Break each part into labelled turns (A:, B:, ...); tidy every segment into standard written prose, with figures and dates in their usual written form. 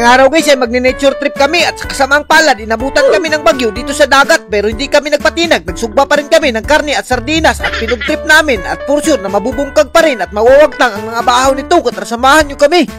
A: Ngayong araw guys ay magne-nature trip kami at sa kasamang palad inabutan kami ng bagyo dito sa dagat pero hindi kami nagpatinag. Nagsugba pa rin kami ng karne at sardinas at pinugtrip namin at for sure na mabubungkag pa rin at mawawagtang ang mga bahaw nito kung samahan nyo kami.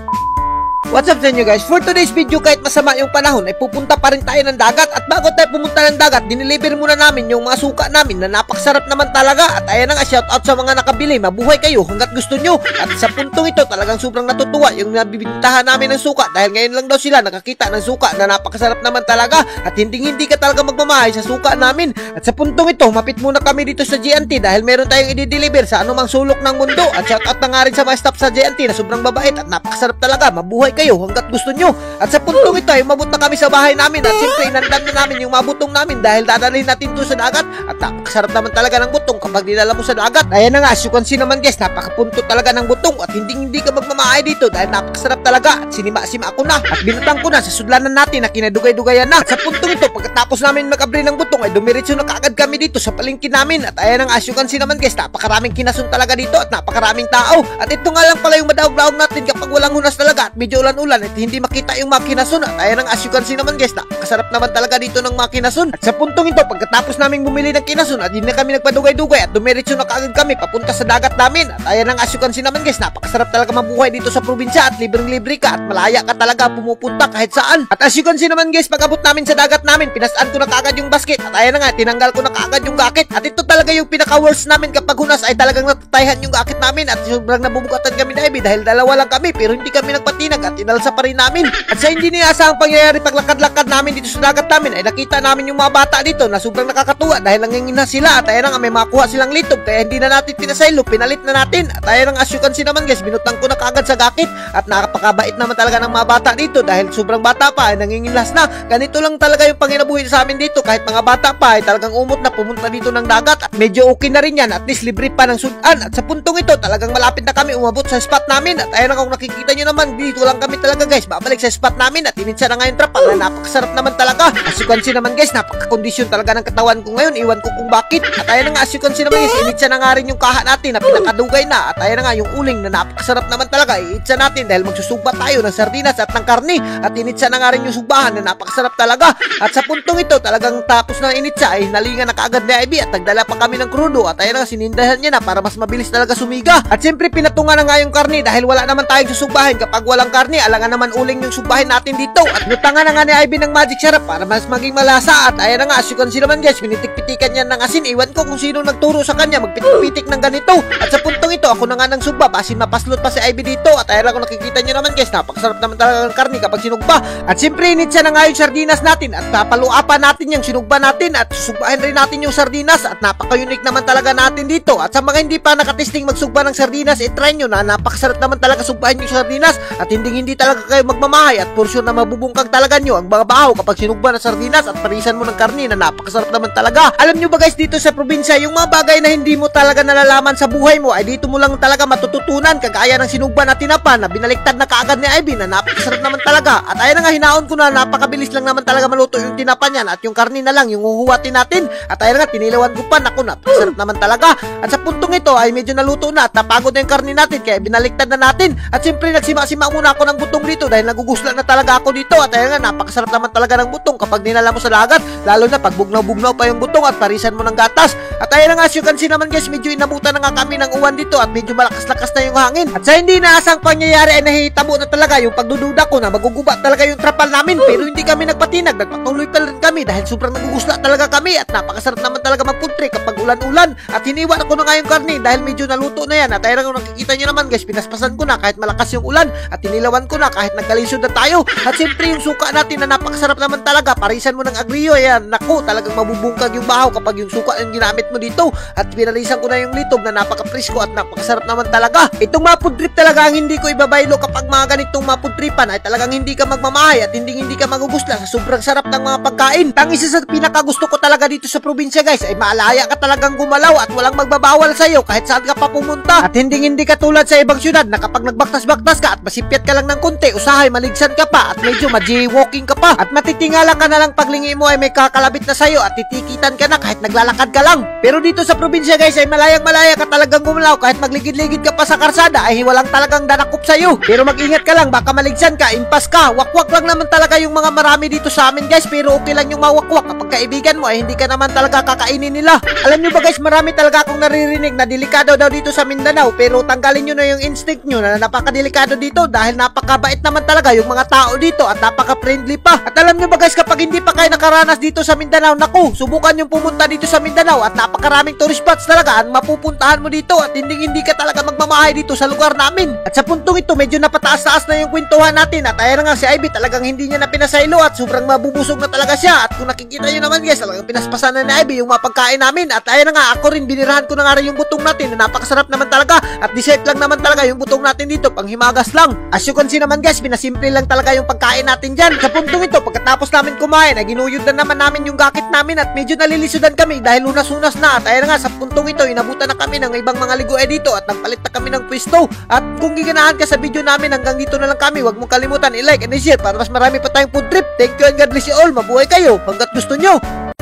A: What's up sa inyo guys? For today's video, kahit masama yung panahon ay pupunta pa rin tayo ng dagat. At bago tayo pumunta ng dagat, dineliver muna namin yung mga suka namin na napakasarap naman talaga. At ayan na nga, shoutout sa mga nakabili. Mabuhay kayo hanggat gusto nyo. At sa puntong ito talagang sobrang natutuwa yung nabibintahan namin ng suka. Dahil ngayon lang daw sila nakakita ng suka na napakasarap naman talaga. At hindi ka talaga magmamahay sa suka namin. At sa puntong ito, mapit muna kami dito sa GNT dahil meron tayong i-deliver sa anumang sulok ng mundo. At shoutout na nga rin sa mga staff sa GNT na sobrang babait at napakasarap talaga. Mabuhay kayo hanggat gusto nyo. At sa puntong ito ay umabot na kami sa bahay namin at siyempre inandam na namin yung mga butong namin dahil dadalhin natin ito sa dagat at napakasarap naman talaga ng butong kapag dinala mo sa dagat. Ayan na nga, as you can see naman guys, napakapunto talaga ng butong at hindi ka magmamahay dito dahil napakasarap talaga at sinima-sima ako na at binutang ko na sa sudlanan natin na kinadugay-dugayan na. Sa puntong ito, pagkatapos namin mag-abri ng butong ay dumiretso na kaagad kami dito sa palengke namin at ayan na nga, as you can see naman guys, napakaraming kinasun talaga dito at napakaraming tao at ito nga lang pala yung madaog-daog natin kapag walang hunas talaga at medyo ulan-ulan at hindi makita yung mga kinasun at ayan ang as you can see naman guys, kasarap naman talaga dito ng mga kinasun. At sa puntong ito, pagkatapos namin bumili ng kinasun at hindi na kami nagpadugay-dugay at dumiretso na kaagad kami papunta sa dagat namin at ayan ang as you can see naman guys, napakasarap talaga mabuhay dito sa probinsya at libreng-libre ka at malaya ka talaga pumupunta kahit saan. At as you can see naman guys, pag-abot namin sa dagat namin, pinasaan ko na kaagad yung basket at ayan na nga, tinanggal ko na kaagad yung gakit at ito talaga yung pinaka-worst namin kapag hunas ay talagang natatayhan yung gakit namin at sobrang nabubukatan kami na dahil dalawa lang kami pero hindi kami nagpatinag at inalsa pa rin namin. At sa hindi niasahang pangyayari paglakad-lakad namin dito sa dagat namin ay nakita namin yung mga bata dito na sobrang nakakatuwa dahil nangingina sila at ayan nga, may makuha silang litob kaya hindi na natin pinasaylo, pinalit na natin at ayan nga, as you can see naman guys, binutang ko na kaagad sa gakit at nakapakabait naman talaga ng mga bata dito dahil sobrang bata pa ay nangingilas na. Ganito lang talaga yung panginabuhi sa amin dito kahit mga bata pa ay talagang umot na pumunta dito ng dagat at medyo okay na rin yan, at least libre pa ng sudan. At sa puntong ito talagang malapit na kami umabot sa spot namin at ayan nga, kung nakikita nyo naman dito lang kami talaga guys, babalik sa spot namin at initsa na ngayon trap na napakasarap naman talaga. As you can see naman guys, napakakondisyon talaga ng katawan ko ngayon, iwan ko kung bakit. At ayan na nga, as you can see naman guys, initsa na nga rin yung kaha natin na pinakadugay na at ayan na nga, yung uling na napakasarap naman talaga, iitsa natin dahil magsusugba tayo ng sardinas at ng karni at initsa na nga rin yung subahan na napakasarap talaga. At sa puntong ito, talagang tapos na initsa ay nalingan na kaagad ni Ivy at nagdala pa kami ng krudo at ayan na nga, sinindahan niya na para mas mabilis talaga sumiga. At siyempre pinatungan na nga yung karni dahil wala naman tayong susubahin kapag walang karni, alangan naman uling yung subahin natin dito. At nutangan na nga ni Ivy ng magic syrup para mas maging malasa at ayan na nga, as you can see naman guys, pinitik-pitikan niya ng asin. Iwan ko kung sino nagturo sa kanya magpitik-pitik ng ganito. At sa puntong ito, ako na nga ng sugba basin mapaslot pa si Ivy dito at ayan na, kung nakikita nyo naman guys, napakasarap naman talaga ng karni kapag sinugba. At siyempre initsa na nga yung sardinas natin at papaluapa natin yung sinugba natin at susugbahin rin natin yung sardinas at napaka-unique naman talaga natin dito. At sa mga hindi pa nakatesting magsugba ng sardinas, try nyo na napakasarap naman talaga sugbahin yung sardinas at hindi talaga kayo magmamahay at for sure na mabubungkag talaga nyo ang mga bahaw kapag sinugba ng sardinas at parisan mo ng karni na napakasarap naman talaga. Alam nyo ba guys, dito sa probinsya, yung mga bagay na hindi mo talaga nalalaman sa buhay mo ay dito mo lang talaga matututunan, kagaya ng sinugba na tinapa na binaliktad na kaagad ni Ivy na napakasarap naman talaga. At ayan na nga, hinaon ko na napakabilis lang naman talaga maluto yung tinapa niyan at yung karni na lang yung huhuwatin natin. At ayan nga, tinilawan ko pa, naku, napakasarap naman talaga. At sa puntong ito ay medyo naluto na at napagod na yung karni natin kaya binaliktad na natin. At siyempre nagsima-sima muna ako ng butong dito dahil nagugusla na talaga ako dito. At ayan nga, napakasarap naman talaga ng butong kapag dinala mo sa dagat, lalo na pag bugnaw-bugnaw pa yung butong at parisan mo ng gatas. At ayan nga, as you can see naman guys, medyo inabutan na nga kami ng uwan dito at medyo malakas-lakas na yung hangin. At sa hindi naasang pangyayari ay nahihitabo na talaga yung pagdududa ko na maguguba talaga yung trapal namin pero hindi kami nagpatinag, nagpatuloy pa rin kami dahil sobrang nagugusla talaga kami at napakasarap naman talaga magpuntre kapag ulan-ulan. At hiniwa ako na nga yung karni dahil medyo naluto na yan. At ayan nga, nakikita nyo naman guys, pinaspasan ko na kahit malakas yung ulan at tinilawan ko na kahit nagkalisod na tayo. At siyempre yung suka natin na napakasarap naman talaga, parisan mo ng agrio, ayan, naku, talagang mabubungkag yung bahaw kapag yung suka yung ginamit mo dito. At pinalisan ko na yung litob na napaka-presko at napakasarap naman talaga. Itong mga food trip talaga ang hindi ko ibabaylo kapag mga ganitong mga food tripan ay talagang hindi ka magmamahay at hindi ka magugusla sa sobrang sarap ng mga pagkain. Ang isa sa pinakagusto ko talaga dito sa probinsya guys ay maalaya ka talagang gumalaw at walang magbabawal sa iyo kahit saan ka pa pumunta. At hindi ka tulad sa ibang syudad na kapag nagbaktas-baktas ka at masipyat ka lang ng konti, usahay maligsan ka pa at medyo ma-jaywalking ka pa at matitingala ka na lang paglingi mo ay may kakalabit na sa'yo at titikitan ka na kahit naglalakad ka lang. Pero dito sa probinsya guys ay malayang-malaya ka talagang gumalaw kahit magligid-ligid ka pa sa karsada ay walang talagang danakop sa'yo. Pero mag-ingat ka lang, baka maligsan ka, impas ka. Wakwak lang naman talaga yung mga marami dito sa amin guys, pero okay lang yung mawakwak kapag kaibigan mo ay hindi ka naman talaga kakainin nila. Alam nyo ba guys, marami talaga akong naririnig na delikado daw dito sa Mindanao, pero tanggalin nyo na yung instinct nyo na napakadelikado dito dahil napakabait naman talaga yung mga tao dito at napaka-friendly pa. At alam nyo ba guys, kapag hindi pa kayo nakaranas dito sa Mindanao, naku, subukan yung pumunta dito sa Mindanao at napakaraming tourist spots talaga ang mapupuntahan mo dito at hindi ka talaga magmamahay dito sa lugar namin. At sa puntong ito, medyo napataas-taas na yung kwentuhan natin at ayan nga si Ivy, talagang hindi niya na pinasaylo at sobrang mabubusog na talaga siya. At kung nakikita nyo naman guys, talagang pinaspasan na ni Ivy yung mga pagkain namin at ayan nga, ako rin binirahan ko na nga rin yung butong natin na napakasarap naman talaga at dessert lang naman talaga yung butong natin dito, pang himagas lang. As you can see naman guys, pinasimple lang talaga yung pagkain natin dyan. Sa puntong ito, pagkatapos namin kumain, ay ginuyod na naman namin yung gakit namin at medyo nalilisudan kami dahil lunas-unas na. At ayan nga, sa puntong ito, inabutan na kami ng ibang mga ligoe dito at nagpalit na kami ng pwesto. At kung giganahan ka sa video namin, hanggang dito na lang kami. Huwag mong kalimutan i-like and i-share para mas marami pa tayong food trip. Thank you and God bless you all. Mabuhay kayo hanggat gusto nyo.